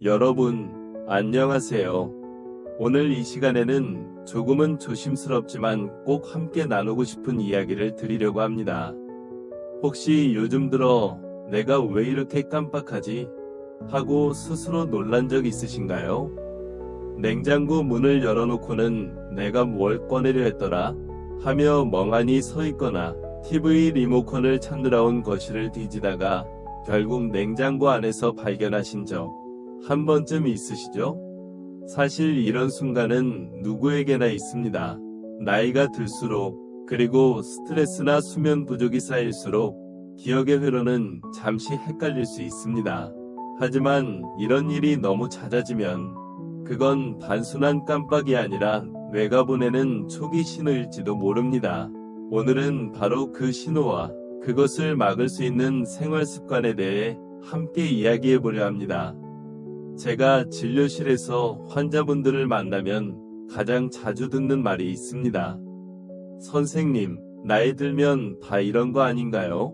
여러분, 안녕하세요. 오늘 이 시간에는 조금은 조심스럽지만 꼭 함께 나누고 싶은 이야기를 드리려고 합니다. 혹시 요즘 들어 내가 왜 이렇게 깜빡하지? 하고 스스로 놀란 적 있으신가요? 냉장고 문을 열어놓고는 내가 뭘 꺼내려 했더라? 하며 멍하니 서 있거나 TV 리모컨을 찾느라 온 거실을 뒤지다가 결국 냉장고 안에서 발견하신 적 한 번쯤 있으시죠? 사실 이런 순간은 누구에게나 있습니다. 나이가 들수록 그리고 스트레스나 수면 부족이 쌓일수록 기억의 회로는 잠시 헷갈릴 수 있습니다. 하지만 이런 일이 너무 잦아지면 그건 단순한 깜빡이 아니라 뇌가 보내는 초기 신호일지도 모릅니다. 오늘은 바로 그 신호와 그것을 막을 수 있는 생활 습관에 대해 함께 이야기해 보려 합니다. 제가 진료실에서 환자분들을 만나면 가장 자주 듣는 말이 있습니다. 선생님, 나이 들면 다 이런 거 아닌가요?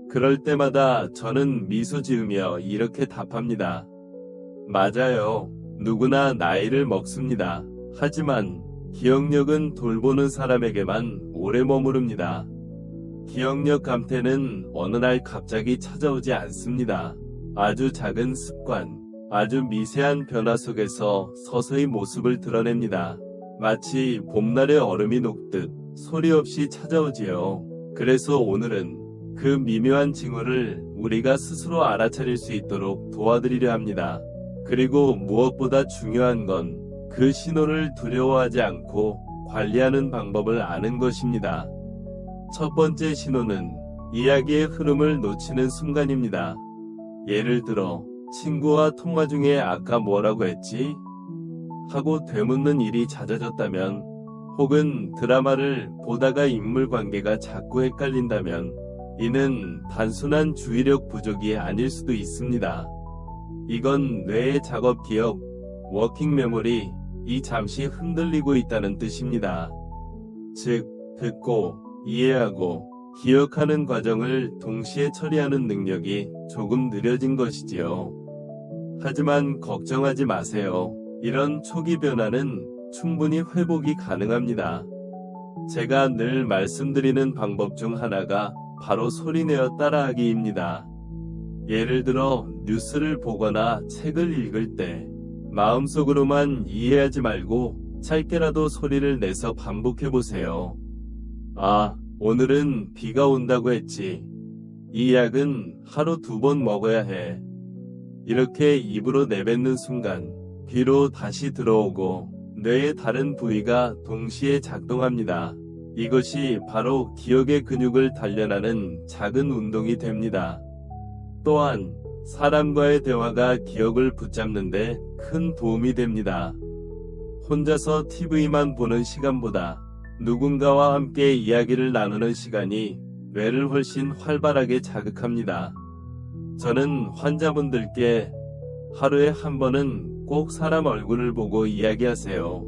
그럴 때마다 저는 미소 지으며 이렇게 답합니다. 맞아요. 누구나 나이를 먹습니다. 하지만 기억력은 돌보는 사람에게만 오래 머무릅니다. 기억력 감퇴는 어느 날 갑자기 찾아오지 않습니다. 아주 작은 습관, 아주 미세한 변화 속에서 서서히 모습을 드러냅니다. 마치 봄날의 얼음이 녹듯 소리 없이 찾아오지요. 그래서 오늘은 그 미묘한 징후를 우리가 스스로 알아차릴 수 있도록 도와드리려 합니다. 그리고 무엇보다 중요한 건 그 신호를 두려워하지 않고 관리하는 방법을 아는 것입니다. 첫 번째 신호는 이야기의 흐름을 놓치는 순간입니다. 예를 들어 친구와 통화 중에 아까 뭐라고 했지? 하고 되묻는 일이 잦아졌다면, 혹은 드라마를 보다가 인물 관계가 자꾸 헷갈린다면 이는 단순한 주의력 부족이 아닐 수도 있습니다. 이건 뇌의 작업 기억, 워킹 메모리, 이 잠시 흔들리고 있다는 뜻입니다. 즉, 듣고, 이해하고, 기억하는 과정을 동시에 처리하는 능력이 조금 느려진 것이지요. 하지만 걱정하지 마세요. 이런 초기 변화는 충분히 회복이 가능합니다. 제가 늘 말씀드리는 방법 중 하나가 바로 소리내어 따라하기입니다. 예를 들어 뉴스를 보거나 책을 읽을 때 마음속으로만 이해하지 말고 짧게라도 소리를 내서 반복해보세요. 아, 오늘은 비가 온다고 했지. 이 약은 하루 2번 먹어야 해. 이렇게 입으로 내뱉는 순간 귀로 다시 들어오고 뇌의 다른 부위가 동시에 작동합니다. 이것이 바로 기억의 근육을 단련하는 작은 운동이 됩니다. 또한 사람과의 대화가 기억을 붙잡는데 큰 도움이 됩니다. 혼자서 TV만 보는 시간보다 누군가와 함께 이야기를 나누는 시간이 뇌를 훨씬 활발하게 자극합니다. 저는 환자분들께 하루에 한 번은 꼭 사람 얼굴을 보고 이야기하세요.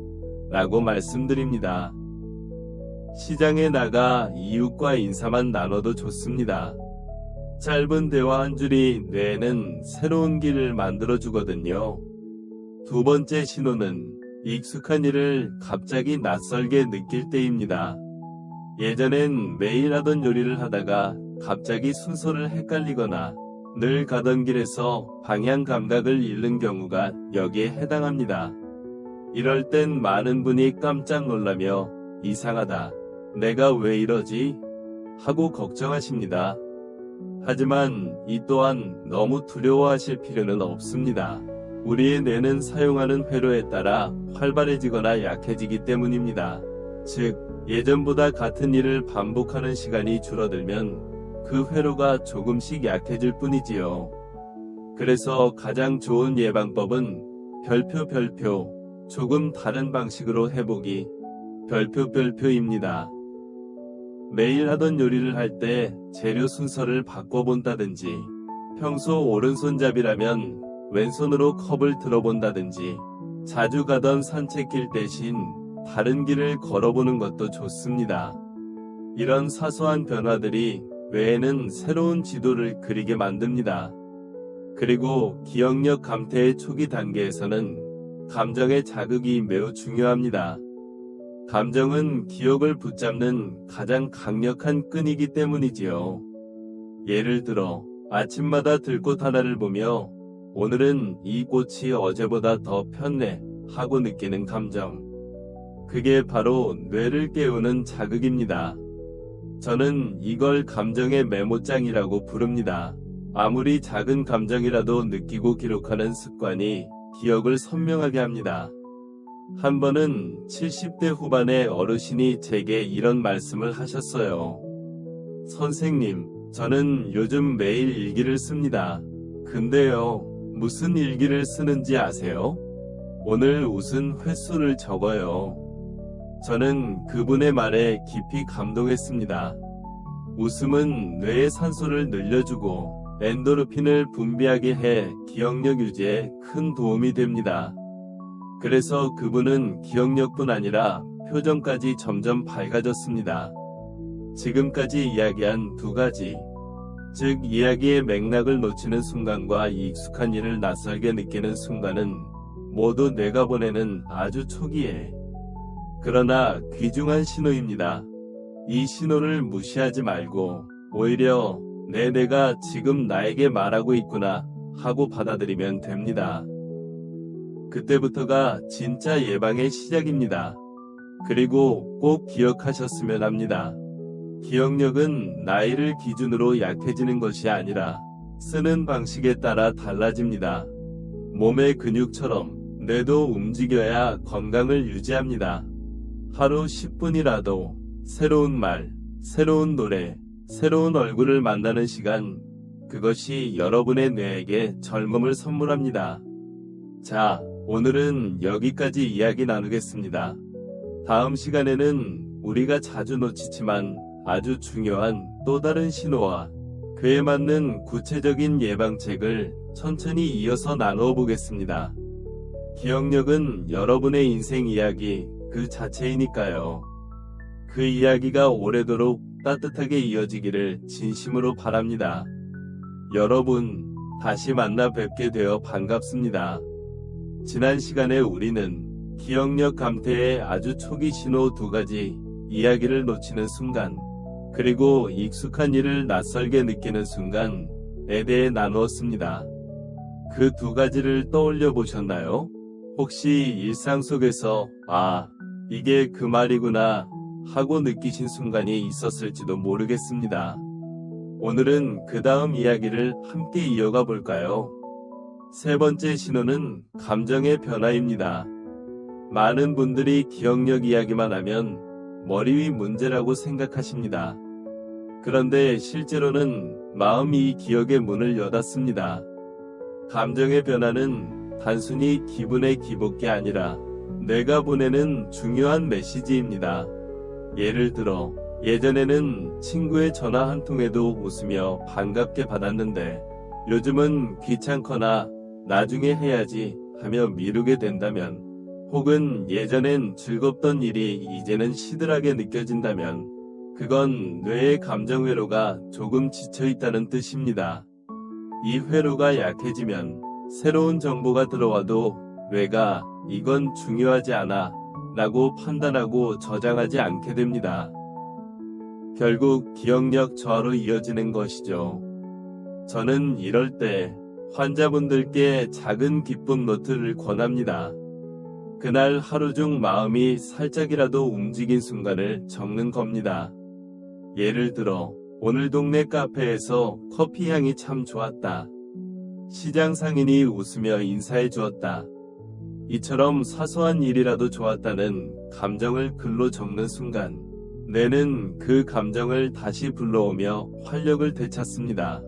라고 말씀드립니다. 시장에 나가 이웃과 인사만 나눠도 좋습니다. 짧은 대화 한 줄이 뇌에는 새로운 길을 만들어주거든요. 두 번째 신호는 익숙한 일을 갑자기 낯설게 느낄 때입니다. 예전엔 매일 하던 요리를 하다가 갑자기 순서를 헷갈리거나 늘 가던 길에서 방향 감각을 잃는 경우가 여기에 해당합니다. 이럴 땐 많은 분이 깜짝 놀라며 이상하다, 내가 왜 이러지? 하고 걱정하십니다. 하지만 이 또한 너무 두려워하실 필요는 없습니다. 우리의 뇌는 사용하는 회로에 따라 활발해지거나 약해지기 때문입니다. 즉, 예전보다 같은 일을 반복하는 시간이 줄어들면 그 회로가 조금씩 약해질 뿐이지요. 그래서 가장 좋은 예방법은 별표, 조금 다른 방식으로 해보기, 별표입니다. 매일 하던 요리를 할 때 재료 순서를 바꿔본다든지, 평소 오른손잡이라면 왼손으로 컵을 들어본다든지, 자주 가던 산책길 대신 다른 길을 걸어보는 것도 좋습니다. 이런 사소한 변화들이 뇌에는 새로운 지도를 그리게 만듭니다. 그리고 기억력 감퇴의 초기 단계에서는 감정의 자극이 매우 중요합니다. 감정은 기억을 붙잡는 가장 강력한 끈이기 때문이지요. 예를 들어 아침마다 들꽃 하나를 보며 오늘은 이 꽃이 어제보다 더 폈네 하고 느끼는 감정. 그게 바로 뇌를 깨우는 자극입니다. 저는 이걸 감정의 메모장이라고 부릅니다. 아무리 작은 감정이라도 느끼고 기록하는 습관이 기억을 선명하게 합니다. 한 번은 70대 후반의 어르신이 제게 이런 말씀을 하셨어요. 선생님, 저는 요즘 매일 일기를 씁니다. 근데요, 무슨 일기를 쓰는지 아세요? 오늘 웃은 횟수를 적어요. 저는 그분의 말에 깊이 감동했습니다. 웃음은 뇌의 산소를 늘려주고 엔도르핀을 분비하게 해 기억력 유지에 큰 도움이 됩니다. 그래서 그분은 기억력뿐 아니라 표정까지 점점 밝아졌습니다. 지금까지 이야기한 두 가지, 즉 이야기의 맥락을 놓치는 순간과 익숙한 일을 낯설게 느끼는 순간은 모두 뇌가 보내는 아주 초기에 그러나 귀중한 신호입니다. 이 신호를 무시하지 말고 오히려 내 뇌가 지금 나에게 말하고 있구나 하고 받아들이면 됩니다. 그때부터가 진짜 예방의 시작입니다. 그리고 꼭 기억하셨으면 합니다. 기억력은 나이를 기준으로 약해지는 것이 아니라 쓰는 방식에 따라 달라집니다. 몸의 근육처럼 뇌도 움직여야 건강을 유지합니다. 하루 10분이라도 새로운 말, 새로운 노래, 새로운 얼굴을 만나는 시간, 그것이 여러분의 뇌에게 젊음을 선물합니다. 자, 오늘은 여기까지 이야기 나누겠습니다. 다음 시간에는 우리가 자주 놓치지만 아주 중요한 또 다른 신호와 그에 맞는 구체적인 예방책을 천천히 이어서 나누어 보겠습니다. 기억력은 여러분의 인생 이야기 그 자체이니까요. 그 이야기가 오래도록 따뜻하게 이어지기를 진심으로 바랍니다. 여러분, 다시 만나 뵙게 되어 반갑습니다. 지난 시간에 우리는 기억력 감퇴의 아주 초기 신호 두 가지, 이야기를 놓치는 순간, 그리고 익숙한 일을 낯설게 느끼는 순간에 대해 나누었습니다. 그 두 가지를 떠올려 보셨나요? 혹시 일상 속에서 이게 그 말이구나 하고 느끼신 순간이 있었을지도 모르겠습니다. 오늘은 그 다음 이야기를 함께 이어가 볼까요? 세 번째 신호는 감정의 변화입니다. 많은 분들이 기억력 이야기만 하면 머리 위 문제라고 생각하십니다. 그런데 실제로는 마음이 기억의 문을 여닫습니다. 감정의 변화는 단순히 기분의 기복이 아니라 뇌가 보내는 중요한 메시지입니다. 예를 들어 예전에는 친구의 전화 한 통에도 웃으며 반갑게 받았는데 요즘은 귀찮거나 나중에 해야지 하며 미루게 된다면, 혹은 예전엔 즐겁던 일이 이제는 시들하게 느껴진다면 그건 뇌의 감정 회로가 조금 지쳐있다는 뜻입니다. 이 회로가 약해지면 새로운 정보가 들어와도 뇌가 이건 중요하지 않아 라고 판단하고 저장하지 않게 됩니다. 결국 기억력 저하로 이어지는 것이죠. 저는 이럴 때 환자분들께 작은 기쁨 노트를 권합니다. 그날 하루 중 마음이 살짝이라도 움직인 순간을 적는 겁니다. 예를 들어 오늘 동네 카페에서 커피 향이 참 좋았다. 시장 상인이 웃으며 인사해 주었다. 이처럼 사소한 일이라도 좋았다는 감정을 글로 적는 순간 뇌는 그 감정을 다시 불러오며 활력을 되찾습니다.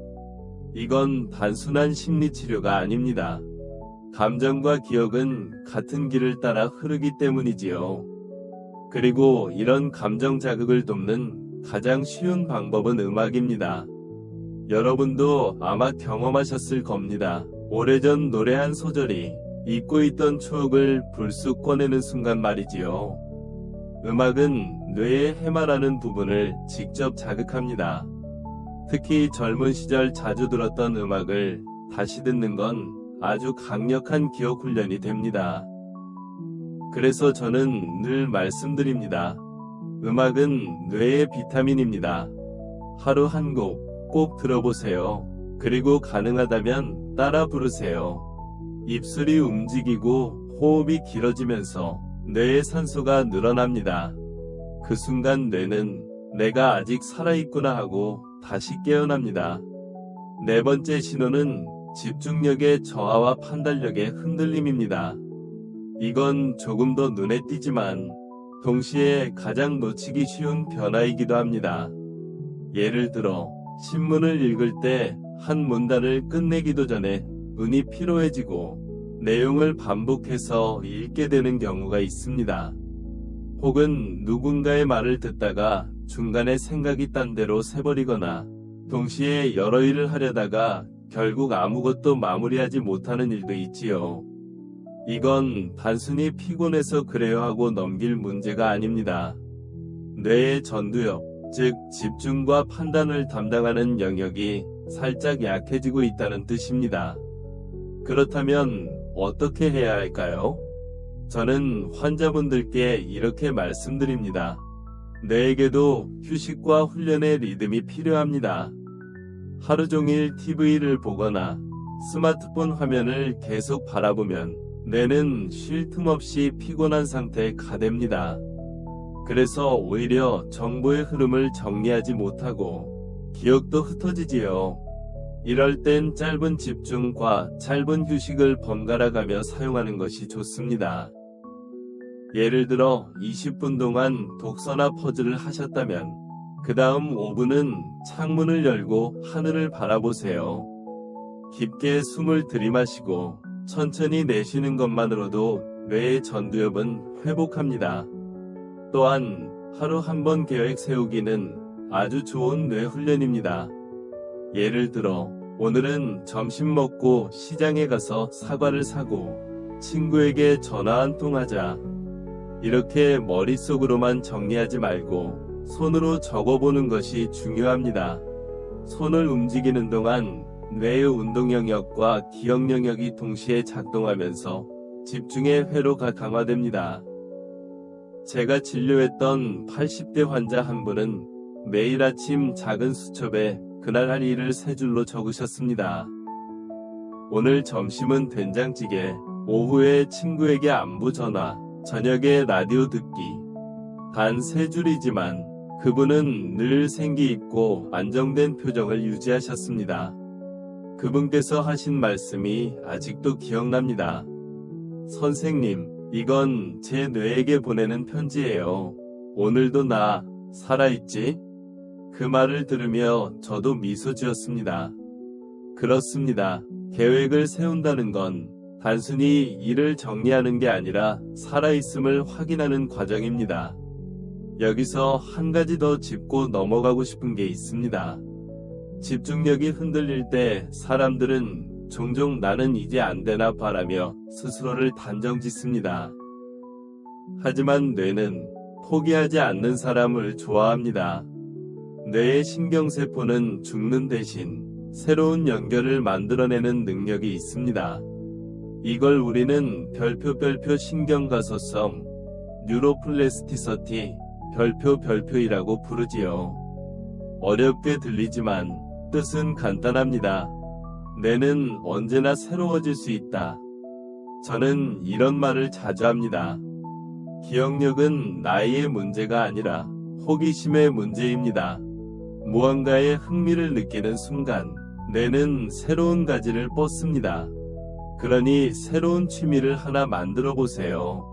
이건 단순한 심리치료가 아닙니다. 감정과 기억은 같은 길을 따라 흐르기 때문이지요. 그리고 이런 감정 자극을 돕는 가장 쉬운 방법은 음악입니다. 여러분도 아마 경험하셨을 겁니다. 오래전 노래 한 소절이 잊고 있던 추억을 불쑥 꺼내는 순간 말이지요. 음악은 뇌의 해마라는 부분을 직접 자극합니다. 특히 젊은 시절 자주 들었던 음악을 다시 듣는 건 아주 강력한 기억 훈련이 됩니다. 그래서 저는 늘 말씀드립니다. 음악은 뇌의 비타민입니다. 하루 한 곡 꼭 들어보세요. 그리고 가능하다면 따라 부르세요. 입술이 움직이고 호흡이 길어지면서 뇌의 산소가 늘어납니다. 그 순간 뇌는 내가 아직 살아있구나 하고 다시 깨어납니다. 네 번째 신호는 집중력의 저하와 판단력의 흔들림입니다. 이건 조금 더 눈에 띄지만 동시에 가장 놓치기 쉬운 변화이기도 합니다. 예를 들어 신문을 읽을 때 한 문단을 끝내기도 전에 눈이 피로해지고 내용을 반복해서 읽게 되는 경우가 있습니다. 혹은 누군가의 말을 듣다가 중간에 생각이 딴 데로 새버리거나 동시에 여러 일을 하려다가 결국 아무것도 마무리하지 못하는 일도 있지요. 이건 단순히 피곤해서 그래요 하고 넘길 문제가 아닙니다. 뇌의 전두엽, 즉 집중과 판단을 담당하는 영역이 살짝 약해지고 있다는 뜻입니다. 그렇다면 어떻게 해야 할까요? 저는 환자분들께 이렇게 말씀드립니다. 뇌에게도 휴식과 훈련의 리듬이 필요합니다. 하루 종일 TV를 보거나 스마트폰 화면을 계속 바라보면 뇌는 쉴 틈 없이 피곤한 상태에 가됩니다. 그래서 오히려 정보의 흐름을 정리하지 못하고 기억도 흩어지지요. 이럴 땐 짧은 집중과 짧은 휴식을 번갈아 가며 사용하는 것이 좋습니다. 예를 들어 20분 동안 독서나 퍼즐을 하셨다면 그 다음 5분은 창문을 열고 하늘을 바라보세요. 깊게 숨을 들이마시고 천천히 내쉬는 것만으로도 뇌의 전두엽은 회복합니다. 또한 하루 한 번 계획 세우기는 아주 좋은 뇌 훈련입니다. 예를 들어 오늘은 점심 먹고 시장에 가서 사과를 사고 친구에게 전화 한 통 하자. 이렇게 머릿속으로만 정리하지 말고 손으로 적어보는 것이 중요합니다. 손을 움직이는 동안 뇌의 운동 영역과 기억 영역이 동시에 작동하면서 집중의 회로가 강화됩니다. 제가 진료했던 80대 환자 한 분은 매일 아침 작은 수첩에 그날 할 일을 세 줄로 적으셨습니다. 오늘 점심은 된장찌개, 오후에 친구에게 안부 전화, 저녁에 라디오 듣기. 단 세 줄이지만 그분은 늘 생기 있고 안정된 표정을 유지하셨습니다. 그분께서 하신 말씀이 아직도 기억납니다. 선생님, 이건 제 뇌에게 보내는 편지예요. 오늘도 나 살아있지? 그 말을 들으며 저도 미소 지었습니다. 그렇습니다. 계획을 세운다는 건 단순히 일을 정리하는 게 아니라 살아있음을 확인하는 과정입니다. 여기서 한 가지 더 짚고 넘어가고 싶은 게 있습니다. 집중력이 흔들릴 때 사람들은 종종 나는 이제 안 되나 바라며 스스로를 단정 짓습니다. 하지만 뇌는 포기하지 않는 사람을 좋아합니다. 뇌의 신경세포는 죽는 대신 새로운 연결을 만들어내는 능력이 있습니다. 이걸 우리는 별표 신경가소성, 뉴로플라스티시티, 별표이라고 부르지요. 어렵게 들리지만 뜻은 간단합니다. 뇌는 언제나 새로워질 수 있다. 저는 이런 말을 자주 합니다. 기억력은 나이의 문제가 아니라 호기심의 문제입니다. 무언가에 흥미를 느끼는 순간 뇌는 새로운 가지를 뻗습니다. 그러니 새로운 취미를 하나 만들어 보세요.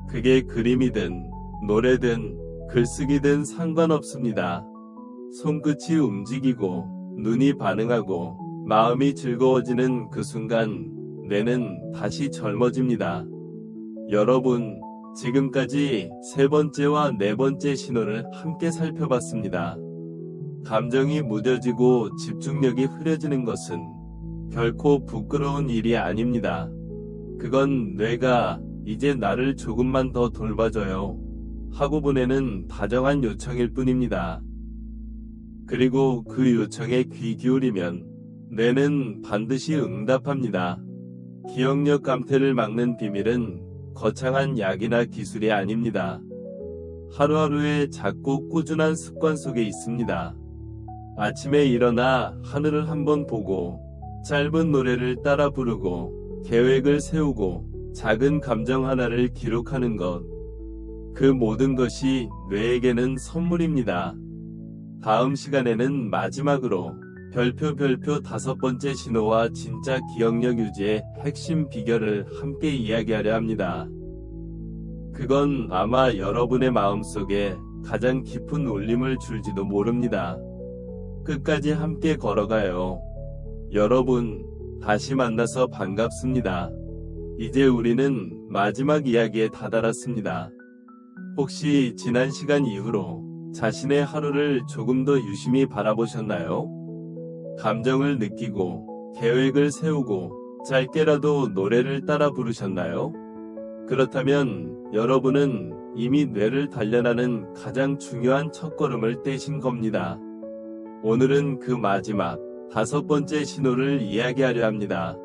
그게 그림이든 노래든 글쓰기든 상관없습니다. 손끝이 움직이고 눈이 반응하고 마음이 즐거워지는 그 순간 뇌는 다시 젊어집니다. 여러분, 지금까지 세 번째와 네 번째 신호를 함께 살펴봤습니다. 감정이 무뎌지고 집중력이 흐려지는 것은 결코 부끄러운 일이 아닙니다. 그건 뇌가 이제 나를 조금만 더 돌봐줘요 하고 보내는 다정한 요청일 뿐입니다. 그리고 그 요청에 귀 기울이면 뇌는 반드시 응답합니다. 기억력 감퇴를 막는 비밀은 거창한 약이나 기술이 아닙니다. 하루하루의 작고 꾸준한 습관 속에 있습니다. 아침에 일어나 하늘을 한번 보고, 짧은 노래를 따라 부르고, 계획을 세우고, 작은 감정 하나를 기록하는 것. 그 모든 것이 뇌에게는 선물입니다. 다음 시간에는 마지막으로 별표 5번째 신호와 진짜 기억력 유지의 핵심 비결을 함께 이야기하려 합니다. 그건 아마 여러분의 마음속에 가장 깊은 울림을 줄지도 모릅니다. 끝까지 함께 걸어가요. 여러분, 다시 만나서 반갑습니다. 이제 우리는 마지막 이야기에 다다랐습니다. 혹시 지난 시간 이후로 자신의 하루를 조금 더 유심히 바라보셨나요? 감정을 느끼고, 계획을 세우고, 짧게라도 노래를 따라 부르셨나요? 그렇다면 여러분은 이미 뇌를 단련하는 가장 중요한 첫걸음을 떼신 겁니다. 오늘은 그 마지막 5번째 신호를 이야기하려 합니다.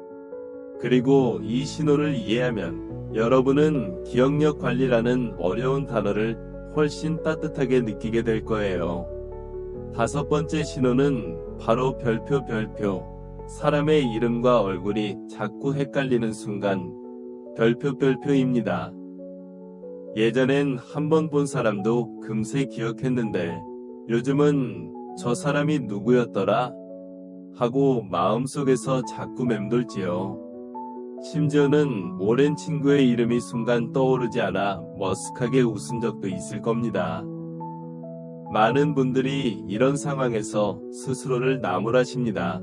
그리고 이 신호를 이해하면 여러분은 기억력 관리라는 어려운 단어를 훨씬 따뜻하게 느끼게 될 거예요. 5번째 신호는 바로 별표. 사람의 이름과 얼굴이 자꾸 헷갈리는 순간 별표입니다. 예전엔 한 번 본 사람도 금세 기억했는데 요즘은 저 사람이 누구였더라? 하고 마음속에서 자꾸 맴돌지요. 심지어는 오랜 친구의 이름이 순간 떠오르지 않아 머쓱하게 웃은 적도 있을 겁니다. 많은 분들이 이런 상황에서 스스로를 나무라십니다.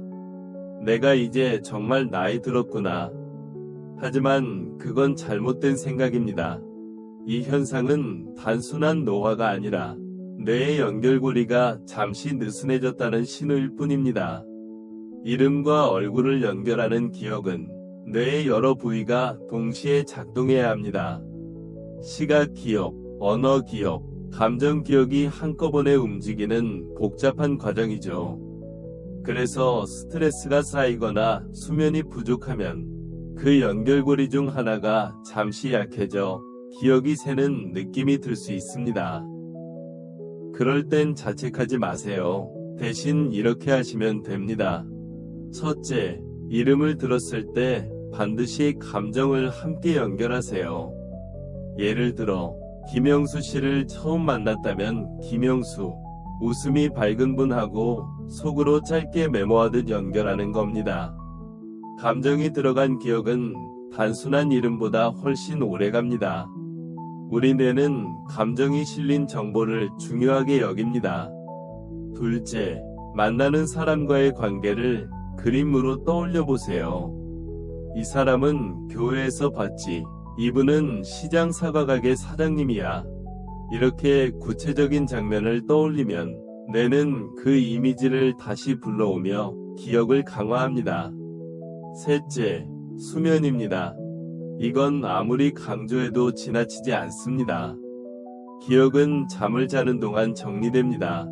내가 이제 정말 나이 들었구나. 하지만 그건 잘못된 생각입니다. 이 현상은 단순한 노화가 아니라 뇌의 연결고리가 잠시 느슨해졌다는 신호일 뿐입니다. 이름과 얼굴을 연결하는 기억은 뇌의 여러 부위가 동시에 작동해야 합니다. 시각 기억, 언어 기억, 감정 기억이 한꺼번에 움직이는 복잡한 과정이죠. 그래서 스트레스가 쌓이거나 수면이 부족하면 그 연결고리 중 하나가 잠시 약해져 기억이 새는 느낌이 들 수 있습니다. 그럴 땐 자책하지 마세요. 대신 이렇게 하시면 됩니다. 첫째, 이름을 들었을 때 반드시 감정을 함께 연결하세요. 예를 들어 김영수 씨를 처음 만났다면 김영수, 웃음이 밝은 분하고 속으로 짧게 메모하듯 연결하는 겁니다. 감정이 들어간 기억은 단순한 이름보다 훨씬 오래갑니다. 우리 뇌는 감정이 실린 정보를 중요하게 여깁니다. 둘째, 만나는 사람과의 관계를 그림으로 떠올려 보세요. 이 사람은 교회에서 봤지. 이분은 시장 사과가게 사장님이야. 이렇게 구체적인 장면을 떠올리면 뇌는 그 이미지를 다시 불러오며 기억을 강화합니다. 셋째, 수면입니다. 이건 아무리 강조해도 지나치지 않습니다. 기억은 잠을 자는 동안 정리됩니다.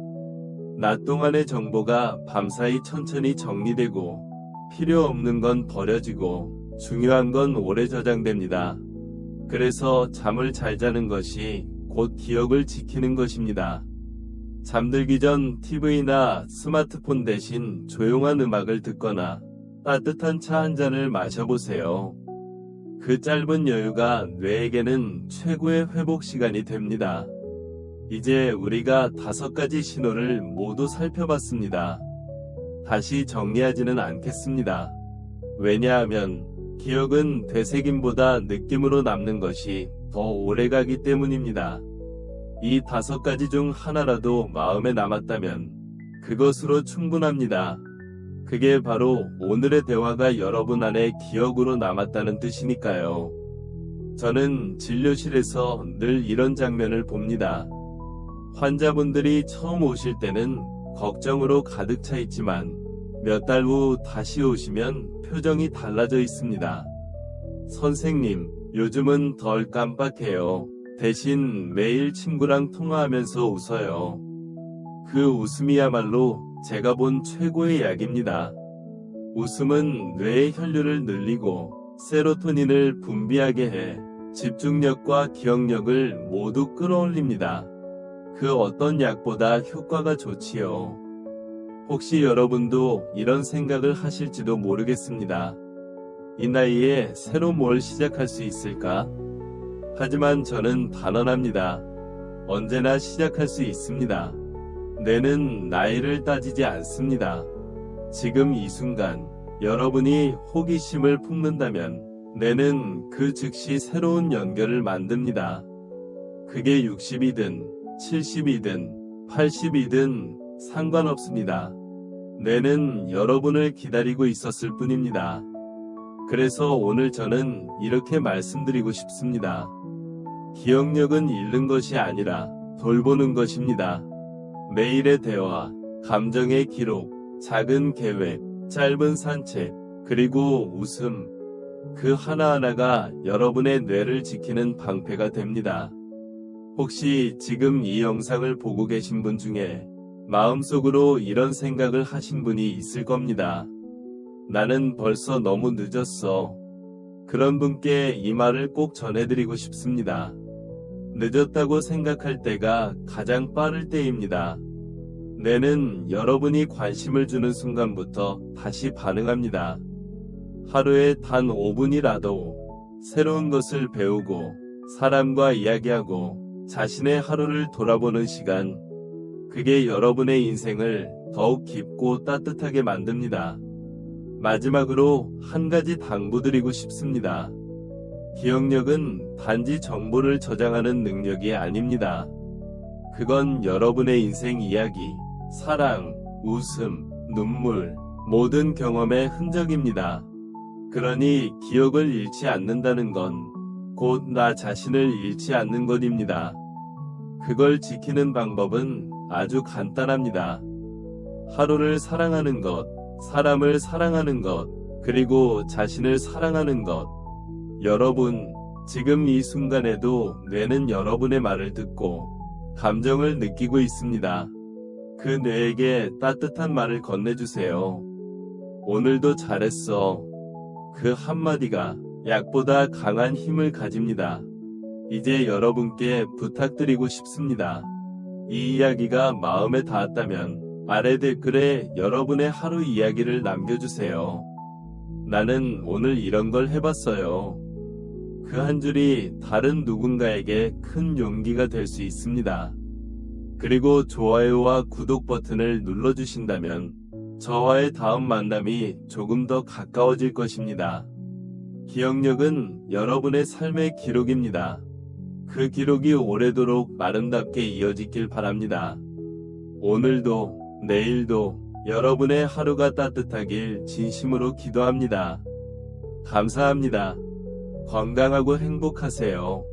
낮 동안의 정보가 밤사이 천천히 정리되고 필요 없는 건 버려지고 중요한 건 오래 저장됩니다. 그래서 잠을 잘 자는 것이 곧 기억을 지키는 것입니다. 잠들기 전 TV나 스마트폰 대신 조용한 음악을 듣거나 따뜻한 차 한 잔을 마셔보세요. 그 짧은 여유가 뇌에게는 최고의 회복 시간이 됩니다. 이제 우리가 5가지 신호를 모두 살펴봤습니다. 다시 정리하지는 않겠습니다. 왜냐하면 기억은 되새김보다 느낌으로 남는 것이 더 오래가기 때문입니다. 이 5가지 중 하나라도 마음에 남았다면 그것으로 충분합니다. 그게 바로 오늘의 대화가 여러분 안에 기억으로 남았다는 뜻이니까요. 저는 진료실에서 늘 이런 장면을 봅니다. 환자분들이 처음 오실 때는 걱정으로 가득 차 있지만 몇 달 후 다시 오시면 표정이 달라져 있습니다. 선생님, 요즘은 덜 깜빡해요. 대신 매일 친구랑 통화하면서 웃어요. 그 웃음이야말로 제가 본 최고의 약입니다. 웃음은 뇌의 혈류를 늘리고 세로토닌을 분비하게 해 집중력과 기억력을 모두 끌어올립니다. 그 어떤 약보다 효과가 좋지요. 혹시 여러분도 이런 생각을 하실지도 모르겠습니다. 이 나이에 새로 뭘 시작할 수 있을까? 하지만 저는 단언합니다. 언제나 시작할 수 있습니다. 뇌는 나이를 따지지 않습니다. 지금 이 순간 여러분이 호기심을 품는다면 뇌는 그 즉시 새로운 연결을 만듭니다. 그게 60이든 70이든 80이든 상관없습니다. 뇌는 여러분을 기다리고 있었을 뿐입니다. 그래서 오늘 저는 이렇게 말씀드리고 싶습니다. 기억력은 잃는 것이 아니라 돌보는 것입니다. 매일의 대화, 감정의 기록, 작은 계획, 짧은 산책, 그리고 웃음, 그 하나하나가 여러분의 뇌를 지키는 방패가 됩니다. 혹시 지금 이 영상을 보고 계신 분 중에 마음속으로 이런 생각을 하신 분이 있을 겁니다. 나는 벌써 너무 늦었어. 그런 분께 이 말을 꼭 전해드리고 싶습니다. 늦었다고 생각할 때가 가장 빠를 때입니다. 뇌는 여러분이 관심을 주는 순간부터 다시 반응합니다. 하루에 단 5분이라도 새로운 것을 배우고 사람과 이야기하고 자신의 하루를 돌아보는 시간, 그게 여러분의 인생을 더욱 깊고 따뜻하게 만듭니다. 마지막으로 한 가지 당부드리고 싶습니다. 기억력은 단지 정보를 저장하는 능력이 아닙니다. 그건 여러분의 인생 이야기, 사랑, 웃음, 눈물, 모든 경험의 흔적입니다. 그러니 기억을 잃지 않는다는 건 곧 나 자신을 잃지 않는 것입니다. 그걸 지키는 방법은 아주 간단합니다. 하루를 사랑하는 것, 사람을 사랑하는 것, 그리고 자신을 사랑하는 것. 여러분, 지금 이 순간에도 뇌는 여러분의 말을 듣고 감정을 느끼고 있습니다. 그 뇌에게 따뜻한 말을 건네주세요. 오늘도 잘했어. 그 한마디가 약보다 강한 힘을 가집니다. 이제 여러분께 부탁드리고 싶습니다. 이 이야기가 마음에 닿았다면 아래 댓글에 여러분의 하루 이야기를 남겨주세요. 나는 오늘 이런 걸 해봤어요. 그 한 줄이 다른 누군가에게 큰 용기가 될 수 있습니다. 그리고 좋아요와 구독 버튼을 눌러주신다면 저와의 다음 만남이 조금 더 가까워질 것입니다. 기억력은 여러분의 삶의 기록입니다. 그 기록이 오래도록 아름답게 이어지길 바랍니다. 오늘도 내일도 여러분의 하루가 따뜻하길 진심으로 기도합니다. 감사합니다. 건강하고 행복하세요.